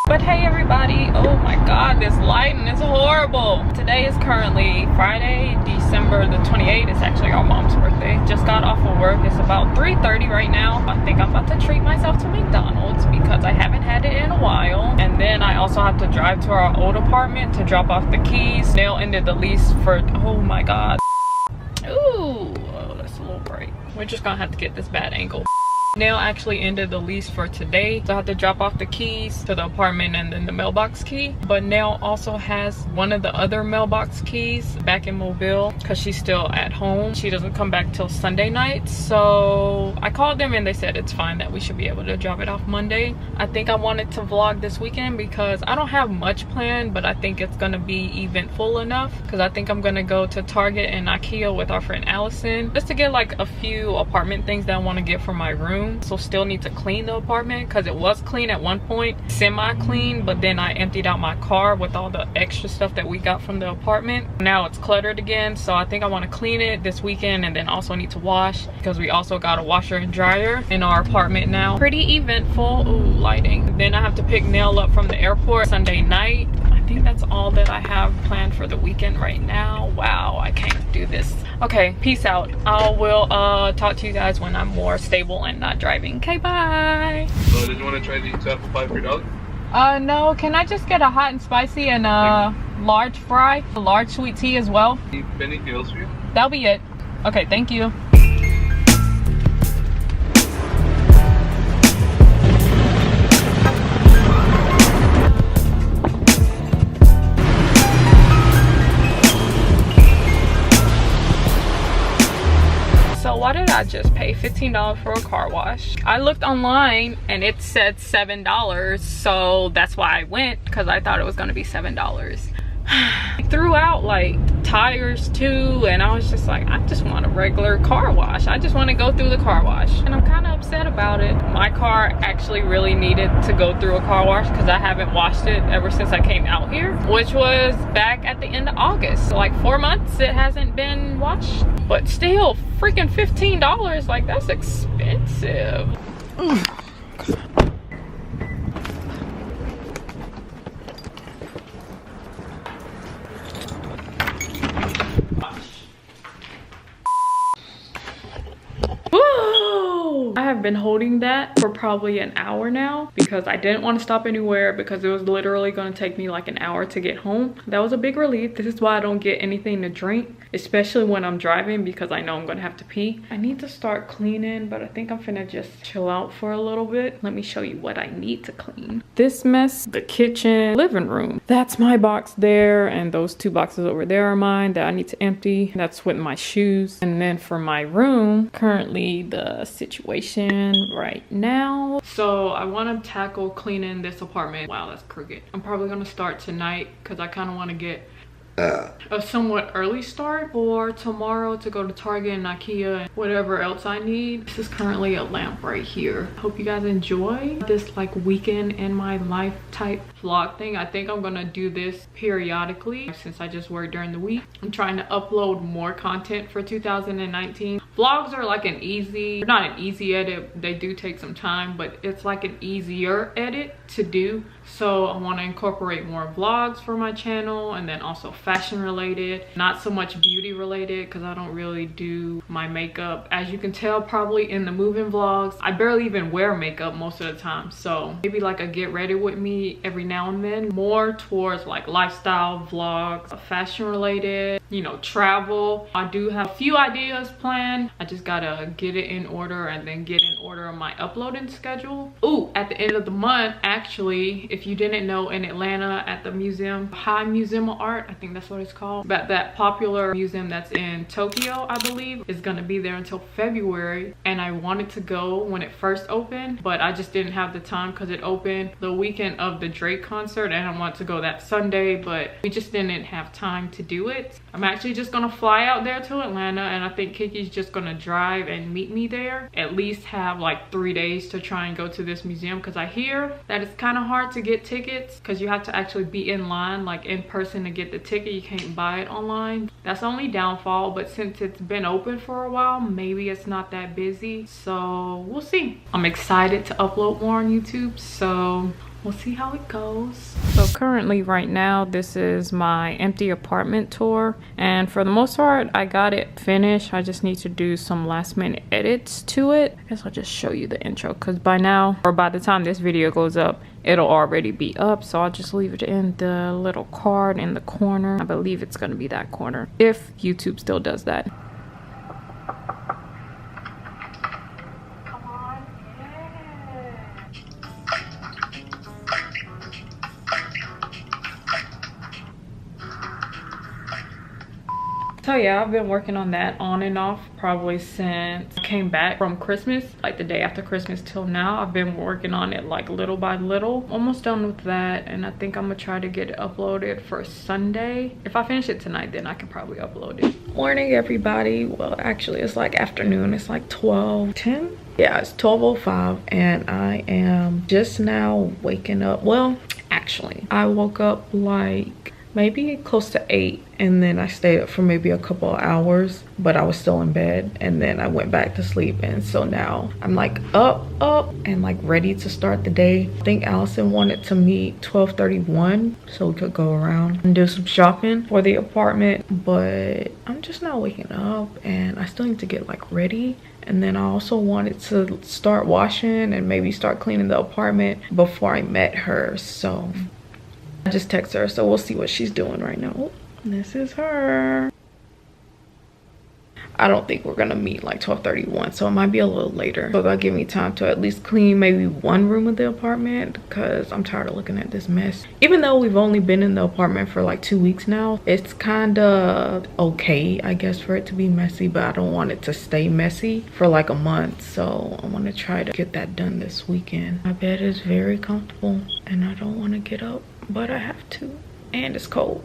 But hey everybody, oh my god, this lighting is horrible. Today is currently Friday, December the 28th. It's actually our mom's birthday. Just got off of work. It's about 3:30 right now. I think I'm about to treat myself to McDonald's because I haven't had it in a while. And then I also have to drive to our old apartment to drop off the keys. Nelle ended the lease for, oh my god. Ooh, oh, that's a little bright. We're just gonna have to get this bad angle. Nelle actually ended the lease for today, so I have to drop off the keys to the apartment and then the mailbox key. But Nelle also has one of the other mailbox keys back in Mobile because she's still at home. She doesn't come back till Sunday night, so I called them and they said it's fine, that we should be able to drop it off Monday. I think I wanted to vlog this weekend because I don't have much planned, but I think it's gonna be eventful enough because I think I'm gonna go to Target and IKEA with our friend Allison just to get like a few apartment things that I want to get for my room. So still need to clean the apartment because it was clean at one point, semi-clean, but then I emptied out my car with all the extra stuff that we got from the apartment. Now it's cluttered again, so I think I want to clean it this weekend and then also need to wash because we also got a washer and dryer in our apartment now. Pretty eventful. Ooh, lighting. Then I have to pick Nelle up from the airport Sunday night. I think that's all that I have planned for the weekend right now. Wow, I can't do this. Okay, peace out. I will talk to you guys when I'm more stable and not driving. Okay, bye. So did you want to try the apple pie for your dog? No, can I just get a hot and spicy and a large fry? A large sweet tea as well? Anything else for you? That'll be it. Okay, thank you. Why did I just pay $15 for a car wash? I looked online and it said $7, so that's why I went, because I thought it was gonna be $7. I threw out like tires too, and I was just like, I just want a regular car wash. I just want to go through the car wash, and I'm kind of upset about it. My car actually really needed to go through a car wash because I haven't washed it ever since I came out here, which was back at the end of August. So like 4 months it hasn't been washed, but still freaking $15, like that's expensive. I have been holding that for probably an hour now because I didn't want to stop anywhere because it was literally going to take me like an hour to get home. That was a big relief. This is why I don't get anything to drink, especially when I'm driving, because I know I'm going to have to pee. I need to start cleaning, but I think I'm finna just chill out for a little bit. Let me show you what I need to clean. This mess, the kitchen, living room. That's my box there, and those 2 boxes over there are mine that I need to empty. That's with my shoes. And then for my room, currently the situation right now. So I want to tackle cleaning this apartment. Wow, that's crooked. I'm probably going to start tonight because I kind of want to get a somewhat early start for tomorrow to go to Target and IKEA and whatever else I need. This is currently a lamp right here. Hope you guys enjoy this like weekend in my life type vlog thing. I think I'm gonna do this periodically since I just work during the week. I'm trying to upload more content for 2019. Vlogs are like an easy, not an easy edit, they do take some time, but it's like an easier edit to do. So I want to incorporate more vlogs for my channel, and then also fashion related, not so much beauty related because I don't really do my makeup. As you can tell probably in the moving vlogs, I barely even wear makeup most of the time. So maybe like a get ready with me every now and then, more towards like lifestyle vlogs, fashion related, you know, travel. I do have a few ideas planned. I just gotta get it in order and then get in order on my uploading schedule. Ooh, at the end of the month, actually, if you didn't know, in Atlanta at the museum, High Museum of Art, I think that's what it's called, but that popular museum that's in Tokyo, I believe, is gonna be there until February. And I wanted to go when it first opened, but I just didn't have the time because it opened the weekend of the Drake concert and I wanted to go that Sunday, but we just didn't have time to do it. I'm actually just gonna fly out there to Atlanta, and I think Kiki's just gonna drive and meet me there. At least have like 3 days to try and go to this museum because I hear that it's kind of hard to get tickets because you have to actually be in line like in person to get the ticket. You can't buy it online. That's the only downfall, but since it's been open for a while, maybe it's not that busy, so we'll see. I'm excited to upload more on YouTube, so we'll see how it goes. So currently right now, this is my empty apartment tour, and for the most part I got it finished. I just need to do some last minute edits to it. I guess I'll just show you the intro, because by now, or by the time this video goes up, it'll already be up. So I'll just leave it in the little card in the corner. I believe it's going to be that corner, if YouTube still does that. So yeah, I've been working on that on and off probably since I came back from Christmas, like the day after Christmas till now. I've been working on it like little by little. Almost done with that, and I think I'm gonna try to get it uploaded for Sunday. If I finish it tonight, then I can probably upload it. Morning everybody. Well, actually it's like afternoon. It's like 12:10. Yeah, it's 12:05 and I am just now waking up. Well, actually I woke up like maybe close to 8, and then I stayed up for maybe a couple of hours, but I was still in bed, and then I went back to sleep. And so now I'm like up and like ready to start the day. I think Allison wanted to meet 12:31 so we could go around and do some shopping for the apartment, but I'm just now waking up and I still need to get like ready. And then I also wanted to start washing and maybe start cleaning the apartment before I met her. So I just text her, so we'll see what she's doing right now. Oh, this is her. I don't think we're gonna meet like 12:31, so it might be a little later. So that'll give me time to at least clean maybe one room of the apartment, because I'm tired of looking at this mess. Even though we've only been in the apartment for like 2 weeks now, it's kind of okay, I guess, for it to be messy, but I don't want it to stay messy for like a month. So I want to try to get that done this weekend. My bed is very comfortable and I don't want to get up, but I have to, and it's cold.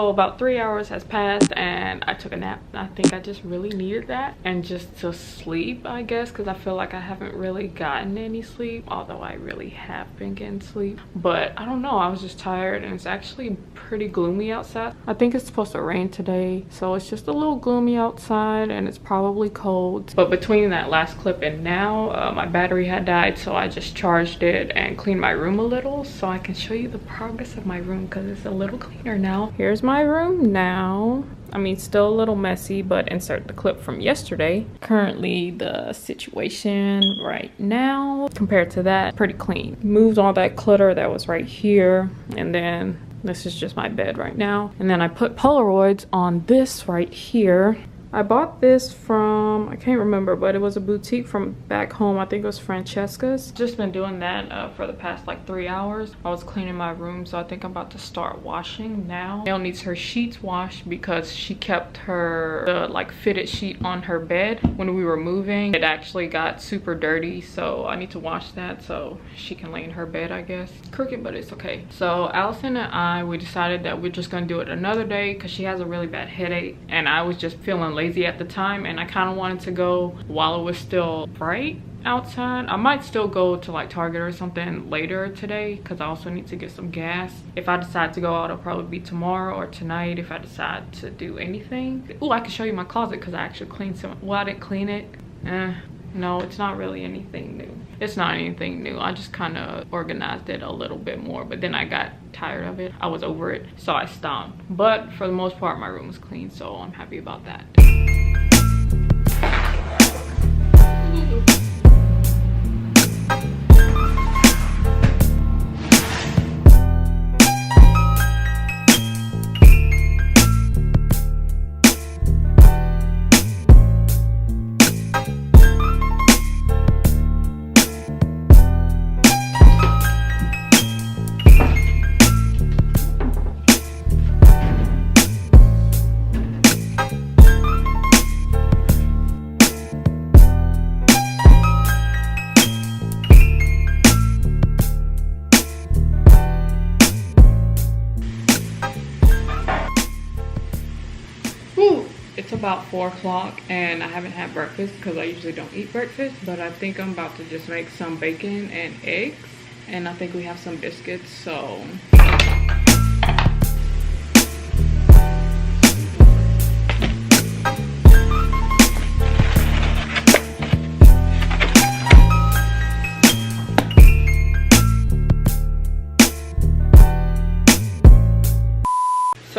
About 3 hours has passed and I took a nap. I think I just really needed that, and just to sleep, I guess, because I feel like I haven't really gotten any sleep, although I really have been getting sleep. But I don't know, I was just tired, and it's actually pretty gloomy outside. I think it's supposed to rain today, so it's just a little gloomy outside and it's probably cold. But between that last clip and now, my battery had died, so I just charged it and cleaned my room a little so I can show you the progress of my room, because it's a little cleaner now. Here's my room now. I mean, still a little messy, but insert the clip from yesterday. Currently the situation right now compared to that, pretty clean. Moved all that clutter that was right here, and then this is just my bed right now. And then I put Polaroids on this right here. I bought this from, I can't remember, but it was a boutique from back home. I think it was Francesca's. Just been doing that for the past like 3 hours. I was cleaning my room, so I think I'm about to start washing now. Nelle needs her sheets washed because she kept her like fitted sheet on her bed when we were moving. It actually got super dirty, so I need to wash that so she can lay in her bed, I guess. It's crooked, but it's okay. So Allison and we decided that we're just gonna do it another day because she has a really bad headache, and I was just feeling lazy at the time, and I kind of wanted to go while it was still bright outside. I might still go to like Target or something later today, because I also need to get some gas. If I decide to go out, it'll probably be tomorrow or tonight if I decide to do anything. Oh, I can show you my closet because I actually cleaned some. Well, I didn't clean it. No, it's not really anything new. It's not anything new. I just kind of organized it a little bit more, but then I got tired of it. I was over it, so I stopped. But for the most part, my room is clean, so I'm happy about that. about 4 o'clock and I haven't had breakfast because I usually don't eat breakfast, but I think I'm about to just make some bacon and eggs, and I think we have some biscuits, so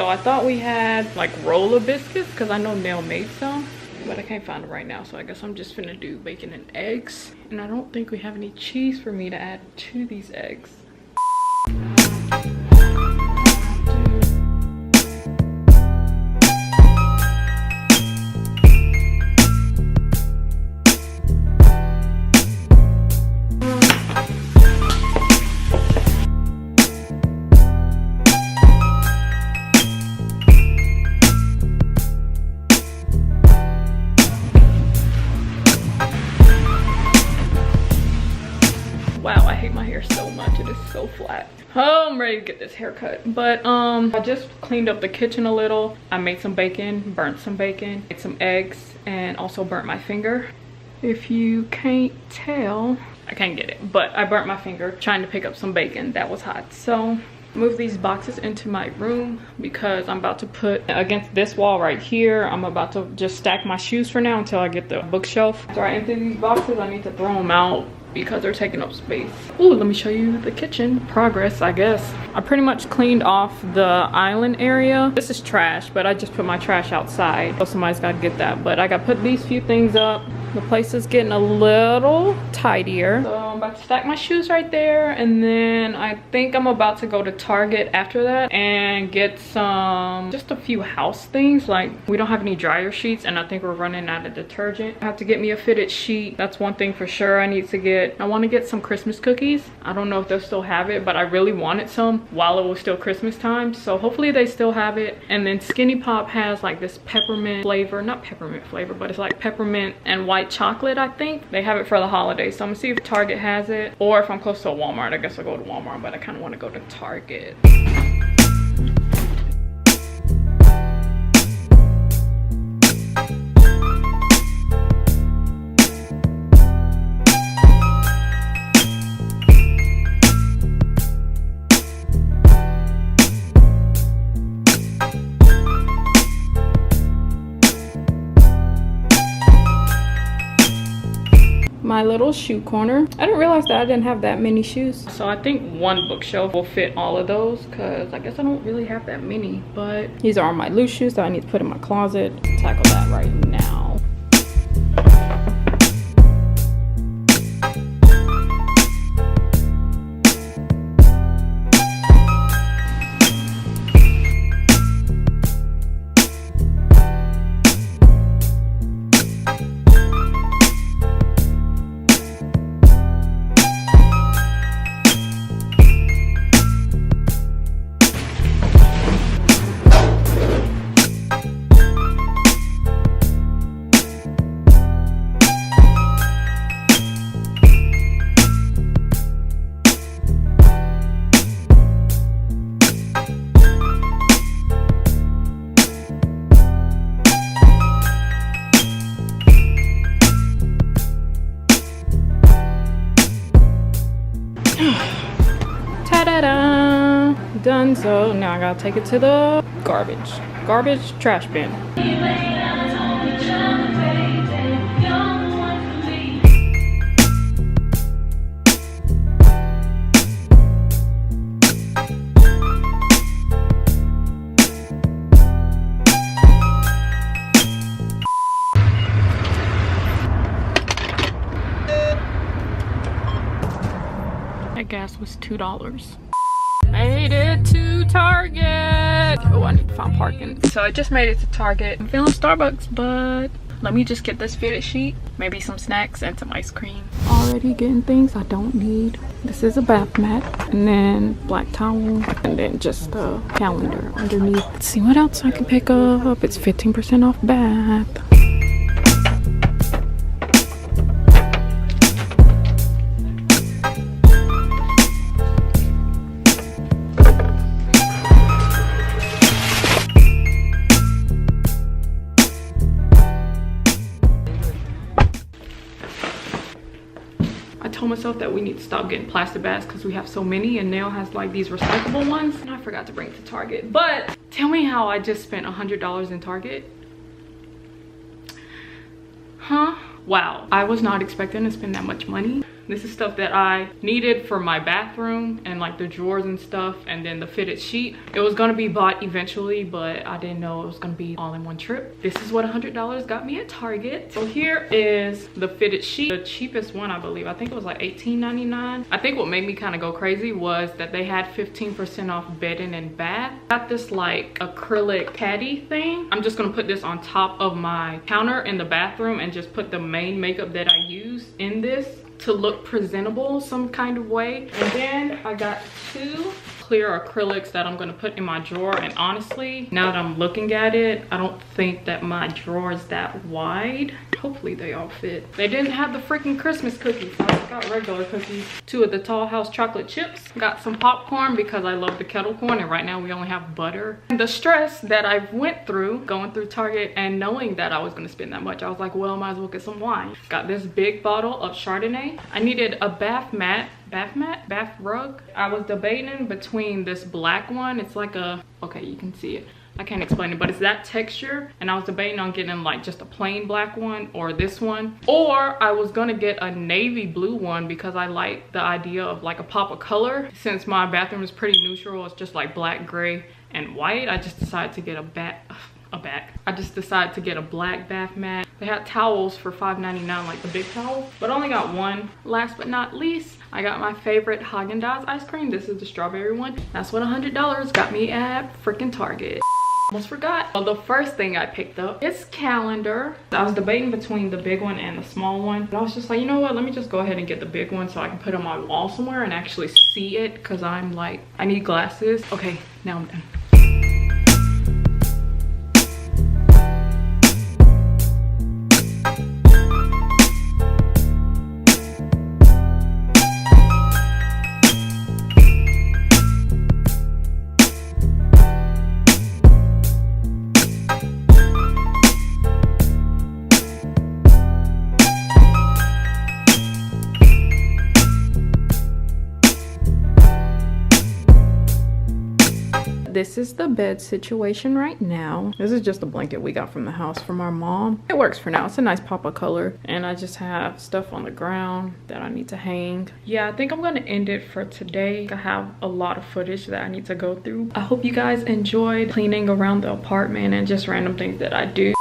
I thought we had like roller biscuits because I know Nelle made some, but I can't find it right now, so I guess I'm just finna do bacon and eggs. And I don't think we have any cheese for me to add to these eggs. Wow, I hate my hair so much. It is so flat. Oh, I'm ready to get this haircut. But I just cleaned up the kitchen a little. I made some bacon, burnt some bacon, made some eggs, and also burnt my finger. If you can't tell, I can't get it, but I burnt my finger trying to pick up some bacon that was hot. So move these boxes into my room because I'm about to put against this wall right here. I'm about to just stack my shoes for now until I get the bookshelf. So I empty these boxes. I need to throw them out because they're taking up space. Ooh, let me show you the kitchen progress, I guess. I pretty much cleaned off the island area. This is trash, but I just put my trash outside, so somebody's got to get that. But I got to put these few things up. The place is getting a little tidier. So I'm about to stack my shoes right there, and then I think I'm about to go to Target after that and get just a few house things. Like, we don't have any dryer sheets, and I think we're running out of detergent. I have to get me a fitted sheet. That's one thing for sure I need to get. I want to get some Christmas cookies. I don't know if they'll still have it, but I really wanted some while it was still Christmas time, so hopefully they still have it. And then Skinny Pop has like this peppermint flavor, not peppermint flavor, but it's like peppermint and white chocolate. I think they have it for the holidays, so I'm gonna see if Target has it, or if I'm close to a Walmart, I guess I'll go to Walmart, but I kind of want to go to Target. My little shoe corner. I didn't realize that I didn't have that many shoes. So I think one bookshelf will fit all of those because I guess I don't really have that many, but these are my loose shoes that I need to put in my closet. Tackle that right now. Ta-da-da! Done. So now I gotta take it to the garbage trash bin. That gas was $2. Made it to Target. Oh, I need to find parking. So I just made it to Target. I'm feeling Starbucks, but let me just get this fitted sheet, maybe some snacks and some ice cream. Already getting things I don't need. This is a bath mat, and then black towel, and then just a calendar underneath. Let's see what else I can pick up. It's 15% off bath. told myself that we need to stop getting plastic bags because we have so many, and Nelle has like these recyclable ones, and I forgot to bring it to Target. But tell me how I just spent $100 in Target. Huh? Wow, I was not expecting to spend that much money. This is stuff that I needed for my bathroom and like the drawers and stuff, and then the fitted sheet. It was gonna be bought eventually, but I didn't know it was gonna be all in one trip. This is what $100 got me at Target. So here is the fitted sheet, the cheapest one, I believe. I think it was like $18.99. I think what made me kind of go crazy was that they had 15% off bedding and bath. Got this like acrylic caddy thing. I'm just gonna put this on top of my counter in the bathroom and just put the main makeup that I use in this to look presentable some kind of way. And then I got 2 clear acrylics that I'm gonna put in my drawer. And honestly, now that I'm looking at it, I don't think that my drawer is that wide. Hopefully they all fit. They didn't have the freaking Christmas cookies, so I got regular cookies. 2 of the Tall House chocolate chips. Got some popcorn because I love the kettle corn, and right now we only have butter. And the stress that I went through going through Target and knowing that I was gonna spend that much, I was like, well, I might as well get some wine. Got this big bottle of Chardonnay. I needed a bath rug. I was debating between this black one. It's like a, okay, you can see it. I can't explain it, but it's that texture. And I was debating on getting like just a plain black one or this one. Or I was gonna get a navy blue one because I like the idea of like a pop of color. Since my bathroom is pretty neutral, it's just like black, gray, and white. I just decided to get I just decided to get a black bath mat. They had towels for $5.99, like the big towels, but I only got one. Last but not least, I got my favorite Haagen-Dazs ice cream. This is the strawberry one. That's what $100 got me at freaking Target. Almost forgot. Well, the first thing I picked up is calendar. I was debating between the big one and the small one, but I was just like, you know what, let me just go ahead and get the big one so I can put it on my wall somewhere and actually see it, because I'm like, I need glasses. Okay, now I'm done. This is the bed situation right now. This is just a blanket we got from the house from our mom. It works for now. It's a nice pop of color. And I just have stuff on the ground that I need to hang. Yeah, I think I'm gonna end it for today. I have a lot of footage that I need to go through. I hope you guys enjoyed cleaning around the apartment and just random things that I do.